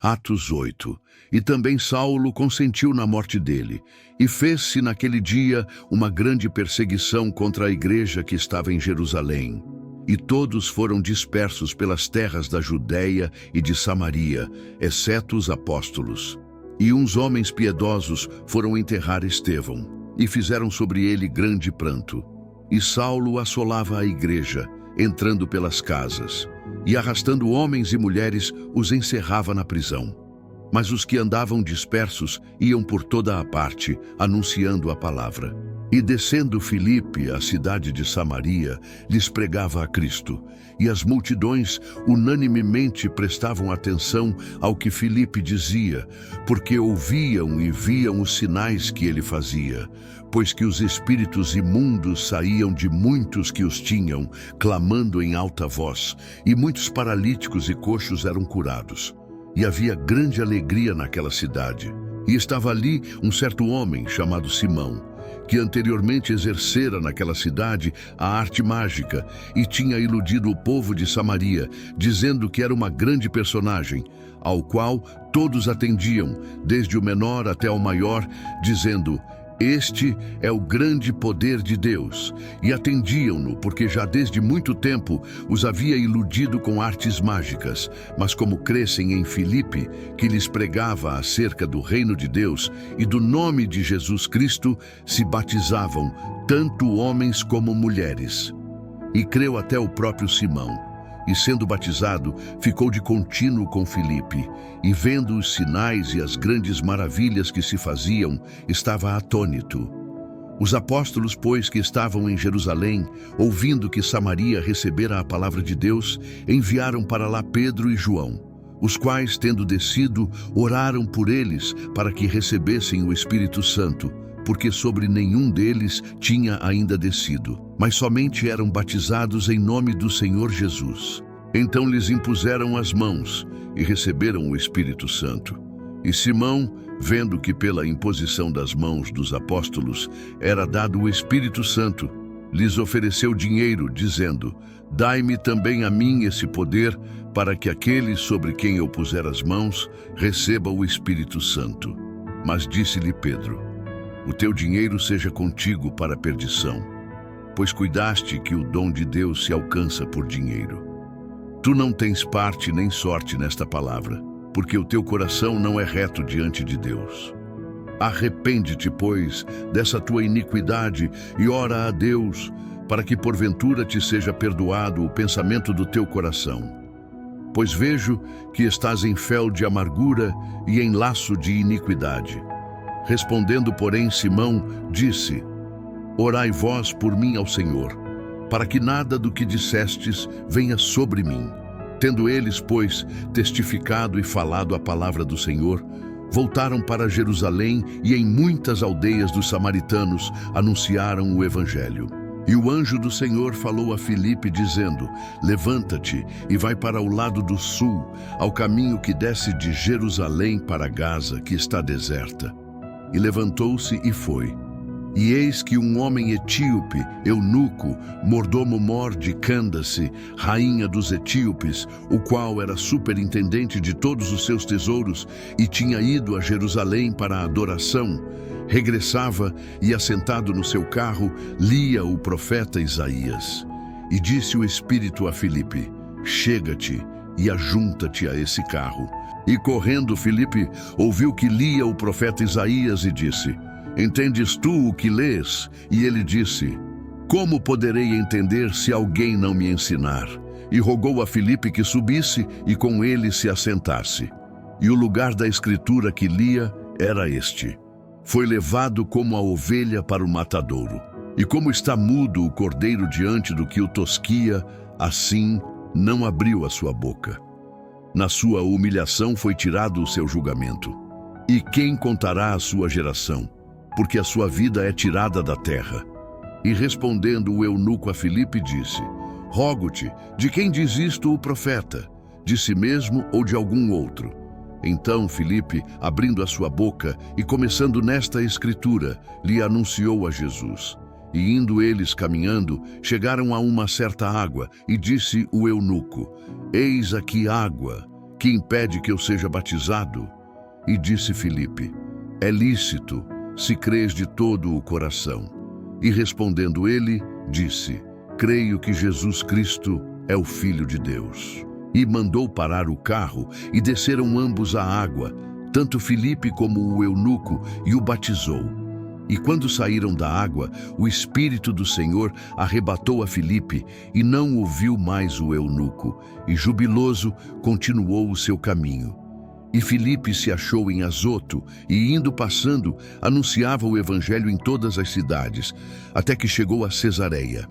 Atos 8. E também Saulo consentiu na morte dele, e fez-se naquele dia uma grande perseguição contra a igreja que estava em Jerusalém. E todos foram dispersos pelas terras da Judéia e de Samaria, exceto os apóstolos. E uns homens piedosos foram enterrar Estevão, e fizeram sobre ele grande pranto. E Saulo assolava a igreja, entrando pelas casas, e arrastando homens e mulheres, os encerrava na prisão. Mas os que andavam dispersos iam por toda a parte, anunciando a palavra. E descendo Filipe, a cidade de Samaria, lhes pregava a Cristo. E as multidões unanimemente prestavam atenção ao que Filipe dizia, porque ouviam e viam os sinais que ele fazia, pois que os espíritos imundos saíam de muitos que os tinham, clamando em alta voz, e muitos paralíticos e coxos eram curados. E havia grande alegria naquela cidade. E estava ali um certo homem chamado Simão, que anteriormente exercera naquela cidade a arte mágica e tinha iludido o povo de Samaria, dizendo que era uma grande personagem, ao qual todos atendiam, desde o menor até o maior, dizendo: "Este é o grande poder de Deus", e atendiam-no, porque já desde muito tempo os havia iludido com artes mágicas. Mas como crescem em Filipe, que lhes pregava acerca do reino de Deus e do nome de Jesus Cristo, se batizavam, tanto homens como mulheres. E creu até o próprio Simão. E sendo batizado, ficou de contínuo com Filipe, e vendo os sinais e as grandes maravilhas que se faziam, estava atônito. Os apóstolos, pois, que estavam em Jerusalém, ouvindo que Samaria recebera a palavra de Deus, enviaram para lá Pedro e João, os quais, tendo descido, oraram por eles para que recebessem o Espírito Santo, porque sobre nenhum deles tinha ainda descido, mas somente eram batizados em nome do Senhor Jesus. Então lhes impuseram as mãos e receberam o Espírito Santo. E Simão, vendo que pela imposição das mãos dos apóstolos era dado o Espírito Santo, lhes ofereceu dinheiro, dizendo: "Dai-me também a mim esse poder, para que aquele sobre quem eu puser as mãos receba o Espírito Santo." Mas disse-lhe Pedro: "O teu dinheiro seja contigo para a perdição, pois cuidaste que o dom de Deus se alcança por dinheiro. Tu não tens parte nem sorte nesta palavra, porque o teu coração não é reto diante de Deus. Arrepende-te, pois, dessa tua iniquidade e ora a Deus, para que porventura te seja perdoado o pensamento do teu coração. Pois vejo que estás em fel de amargura e em laço de iniquidade." Respondendo, porém, Simão disse: "Orai vós por mim ao Senhor, para que nada do que dissestes venha sobre mim." Tendo eles, pois, testificado e falado a palavra do Senhor, voltaram para Jerusalém e em muitas aldeias dos samaritanos anunciaram o Evangelho. E o anjo do Senhor falou a Filipe, dizendo: "Levanta-te e vai para o lado do sul, ao caminho que desce de Jerusalém para Gaza, que está deserta." E levantou-se e foi. E eis que um homem etíope, eunuco, mordomo-mor de Cândace, rainha dos etíopes, o qual era superintendente de todos os seus tesouros e tinha ido a Jerusalém para a adoração, regressava e, assentado no seu carro, lia o profeta Isaías. E disse o Espírito a Filipe: "Chega-te e ajunta-te a esse carro." E correndo Filipe ouviu que lia o profeta Isaías e disse: "Entendes tu o que lês?" E ele disse: "Como poderei entender se alguém não me ensinar?" E rogou a Filipe que subisse e com ele se assentasse. E o lugar da escritura que lia era este: "Foi levado como a ovelha para o matadouro, e como está mudo o cordeiro diante do que o tosquia, assim não abriu a sua boca. Na sua humilhação foi tirado o seu julgamento. E quem contará a sua geração? Porque a sua vida é tirada da terra." E respondendo o eunuco a Filipe disse: "Rogo-te, de quem diz isto o profeta? De si mesmo ou de algum outro?" Então Filipe, abrindo a sua boca e começando nesta escritura, lhe anunciou a Jesus. E indo eles caminhando, chegaram a uma certa água, e disse o eunuco: "Eis aqui água. que impede que eu seja batizado?" E disse Filipe: "É lícito, se crês de todo o coração." E respondendo ele, disse: "Creio que Jesus Cristo é o Filho de Deus." E mandou parar o carro, e desceram ambos à água, tanto Filipe como o eunuco, e o batizou. E quando saíram da água, o Espírito do Senhor arrebatou a Filipe, e não o viu mais o eunuco, e jubiloso continuou o seu caminho. E Filipe se achou em Azoto, e indo passando, anunciava o evangelho em todas as cidades, até que chegou a Cesareia.